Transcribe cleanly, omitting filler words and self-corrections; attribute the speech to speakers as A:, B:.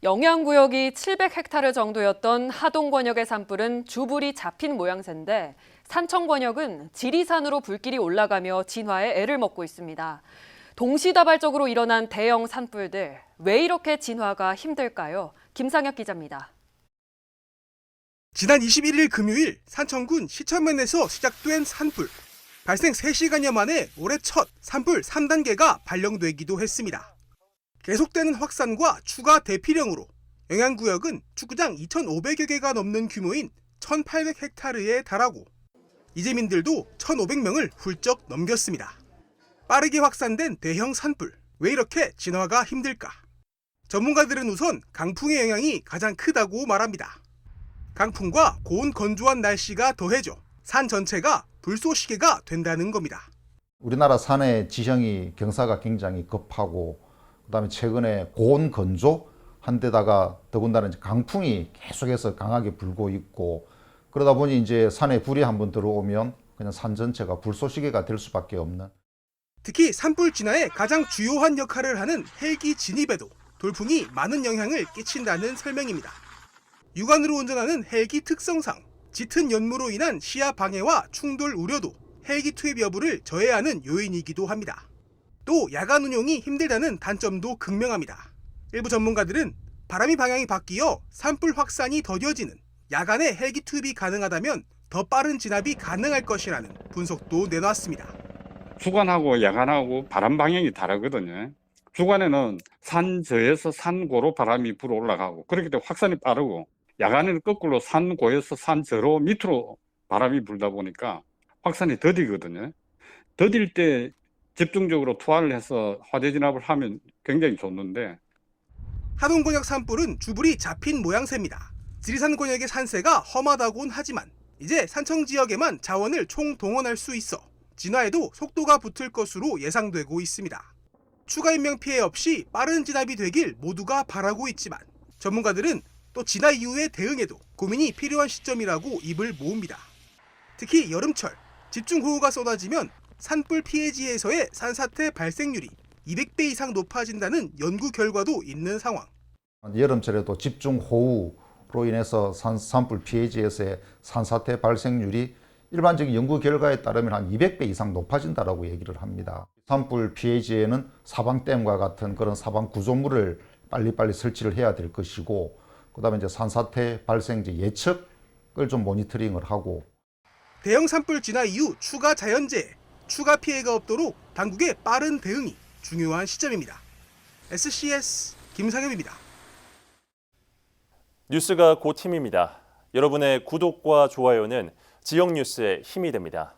A: 영향구역이 700헥타르 정도였던 하동권역의 산불은 주불이 잡힌 모양새인데 산청권역은 지리산으로 불길이 올라가며 진화에 애를 먹고 있습니다. 동시다발적으로 일어난 대형 산불들, 왜 이렇게 진화가 힘들까요? 김상혁 기자입니다.
B: 지난 21일 금요일 산청군 시천면에서 시작된 산불. 발생 3시간여 만에 올해 첫 산불 3단계가 발령되기도 했습니다. 계속되는 확산과 추가 대피령으로 영향구역은 축구장 2,500여 개가 넘는 규모인 1,800헥타르에 달하고 이재민들도 1,500명을 훌쩍 넘겼습니다. 빠르게 확산된 대형 산불, 왜 이렇게 진화가 힘들까? 전문가들은 우선 강풍의 영향이 가장 크다고 말합니다. 강풍과 고온 건조한 날씨가 더해져 산 전체가 불쏘시개가 된다는 겁니다.
C: 우리나라 산의 지형이 경사가 굉장히 급하고 그다음에 최근에 고온 건조 한 데다가 더군다나 이제 강풍이 계속해서 강하게 불고 있고 그러다 보니 이제 산에 불이 한번 들어오면 그냥 산 전체가 불쏘시개가 될 수밖에 없는.
B: 특히 산불 진화에 가장 주요한 역할을 하는 헬기 진입에도 돌풍이 많은 영향을 끼친다는 설명입니다. 육안으로 운전하는 헬기 특성상 짙은 연무로 인한 시야 방해와 충돌 우려도 헬기 투입 여부를 저해하는 요인이기도 합니다. 또 야간 운용이 힘들다는 단점도 극명합니다. 일부 전문가들은 바람이 방향이 바뀌어 산불 확산이 더뎌지는 야간에 헬기 투입이 가능하다면 더 빠른 진압이 가능할 것이라는 분석도 내놨습니다.
D: 주간하고 야간하고 바람 방향이 다르거든요. 주간에는 산저에서 산고로 바람이 불어 올라가고 그렇기 때문에 확산이 빠르고 야간에는 거꾸로 산고에서 산저로 밑으로 바람이 불다 보니까 확산이 더디거든요. 더딜 때 집중적으로 투하를 해서 화재 진압을 하면 굉장히 좋는데
B: 하동권역 산불은 주불이 잡힌 모양새입니다. 지리산 권역의 산세가 험하다곤 하지만 이제 산청 지역에만 자원을 총동원할 수 있어 진화에도 속도가 붙을 것으로 예상되고 있습니다. 추가 인명 피해 없이 빠른 진압이 되길 모두가 바라고 있지만 전문가들은 또 진화 이후의 대응에도 고민이 필요한 시점이라고 입을 모읍니다. 특히 여름철 집중호우가 쏟아지면 산불 피해지에서의 산사태 발생률이 200배 이상 높아진다는 연구 결과도 있는 상황.
C: 여름철에도 집중호우로 인해서 산불 피해지에서의 산사태 발생률이 일반적인 연구 결과에 따르면 한 200배 이상 높아진다고 얘기를 합니다. 산불 피해지에는 사방댐과 같은 그런 사방 구조물을 빨리빨리 설치를 해야 될 것이고 그다음에 이제 산사태 발생 예측을 좀 모니터링을 하고
B: 대형 산불 진화 이후 추가 자연재해, 추가 피해가 없도록 당국의 빠른 대응이 중요한 시점입니다. SCS 김상엽입니다.
E: 뉴스가 곧 힘입니다. 여러분의 구독과 좋아요는 지역 뉴스의 힘이 됩니다.